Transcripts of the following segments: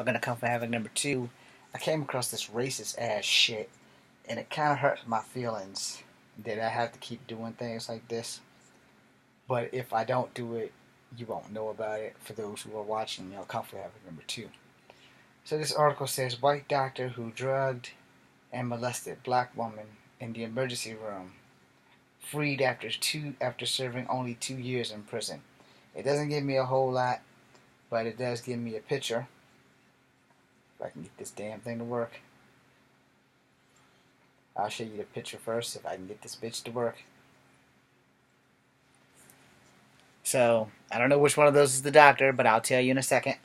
We're gonna come for having number two. I came across this racist ass shit, and it kind of hurts my feelings that I have to keep doing things like this. But if I don't do it, you won't know about it. For those who are watching, you'll come for having number two. So this article says white doctor who drugged and molested black woman in the emergency room freed after serving only 2 years in prison. It doesn't give me a whole lot, but it does give me a picture. If I can get this damn thing to work. I'll show you the picture first if I can get this bitch to work. So, I don't know which one of those is the doctor, but I'll tell you in a second.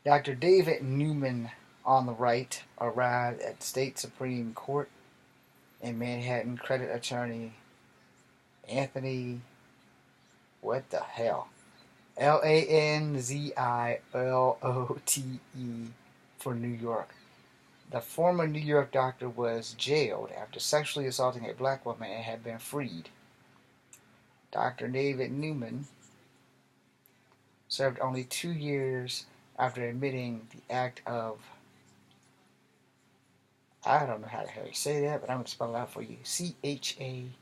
Dr. David Newman on the right arrived at the State Supreme Court in Manhattan. Credit attorney Anthony, what the hell? Lanzilote for New York. The former New York doctor was jailed after sexually assaulting a black woman and had been freed. Dr. David Newman served only 2 years after admitting the act of, I don't know how the hell you say that, but I'm going to spell it out for you. Chagrin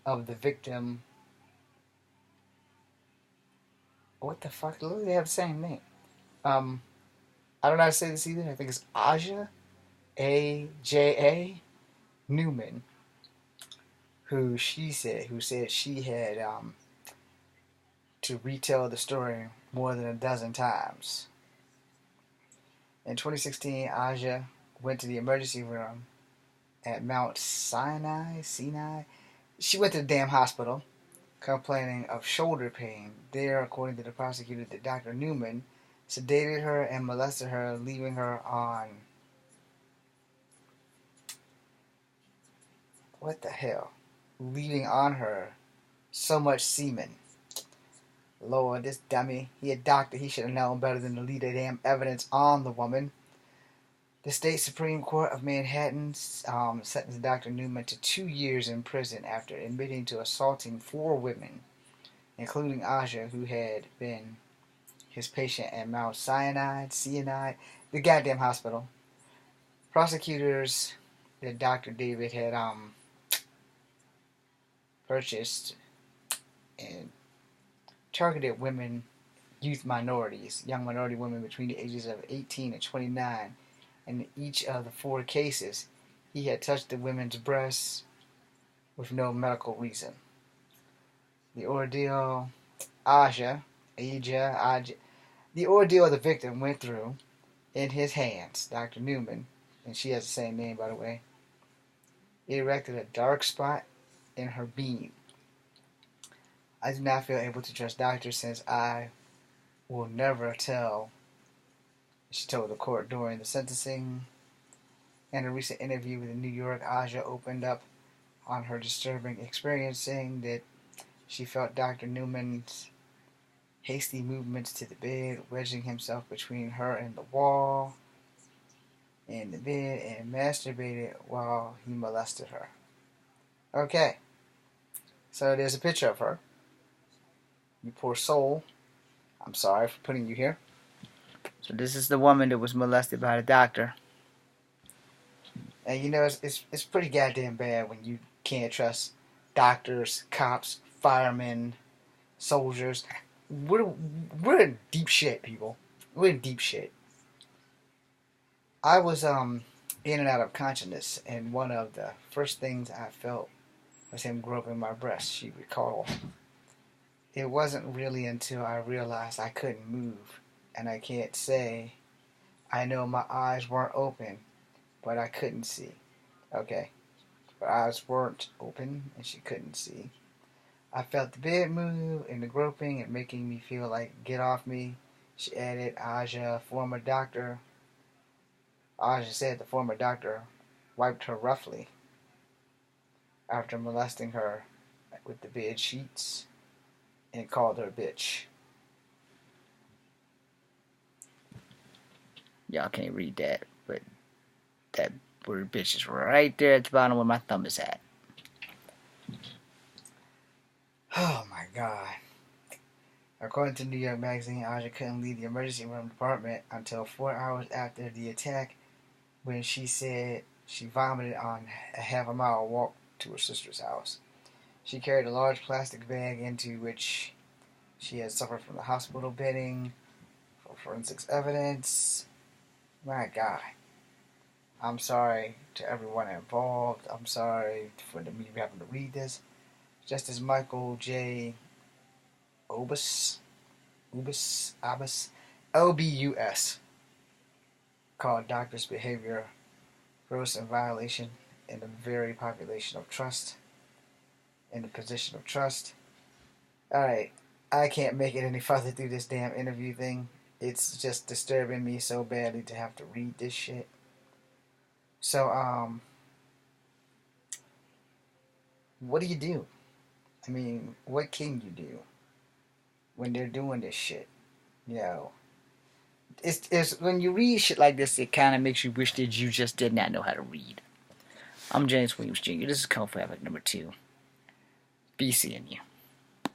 of the victim. What the fuck? Look, they have the same name. I don't know how to say this either. I think it's Aja, Aja Newman, who said she had to retell the story more than a dozen times. In 2016, Aja went to the emergency room at Mount Sinai. She went to the damn hospital complaining of shoulder pain. There, according to the prosecutor, that Dr. Newman sedated her and molested her, leaving her on, what the hell? Leaving on her so much semen. Lord, this dummy. He a doctor. He should have known better than to leave the damn evidence on the woman. The State Supreme Court of Manhattan sentenced Dr. Newman to 2 years in prison after admitting to assaulting 4 women, including Aja, who had been his patient at Mount Sinai, the goddamn hospital. Prosecutors that Dr. David had purchased and targeted women, youth minorities, young minority women between the ages of 18 and 29. In each of the 4 cases, he had touched the women's breasts with no medical reason. The ordeal the ordeal of the victim went through in his hands. Dr. Newman, and she has the same name, by the way, it erected a dark spot in her being. I do not feel able to trust doctors since I will never tell, she told the court during the sentencing. In a recent interview with the New York, Aja opened up on her disturbing experience, saying that she felt Dr. Newman's hasty movements to the bed, wedging himself between her and the wall in the bed, and masturbated while he molested her. Okay, so there's a picture of her. You poor soul. I'm sorry for putting you here. So this is the woman that was molested by the doctor. And you know, it's pretty goddamn bad when you can't trust doctors, cops, firemen, soldiers. We're in deep shit, people. We're in deep shit. I was in and out of consciousness, and one of the first things I felt was him groping my breast, she recalled. It wasn't really until I realized I couldn't move, and I can't say I know my eyes weren't open, but I couldn't see. Okay, her eyes weren't open, and she couldn't see. I felt the bed move and the groping and making me feel like, get off me. She added, Aja said the former doctor wiped her roughly after molesting her with the bed sheets and called her a bitch. Y'all can't read that, but that word bitch is right there at the bottom where my thumb is at. Oh my God. According to New York Magazine, Aja couldn't leave the emergency room department until 4 hours after the attack, when she said she vomited on a half-a-mile walk to her sister's house. She carried a large plastic bag into which she had suffered from the hospital bedding for forensics evidence. My God. I'm sorry to everyone involved. I'm sorry for me having to read this. Justice Michael J. Obus, LBUS, called doctors' behavior gross in violation in the very population of trust, in the position of trust. Alright, I can't make it any further through this damn interview thing. It's just disturbing me so badly to have to read this shit. So, what do you do? I mean, what can you do when they're doing this shit? You know, it's when you read shit like this, it kind of makes you wish that you just did not know how to read. I'm James Williams Jr. This is Kung Fu Epic number 2. Be seeing you.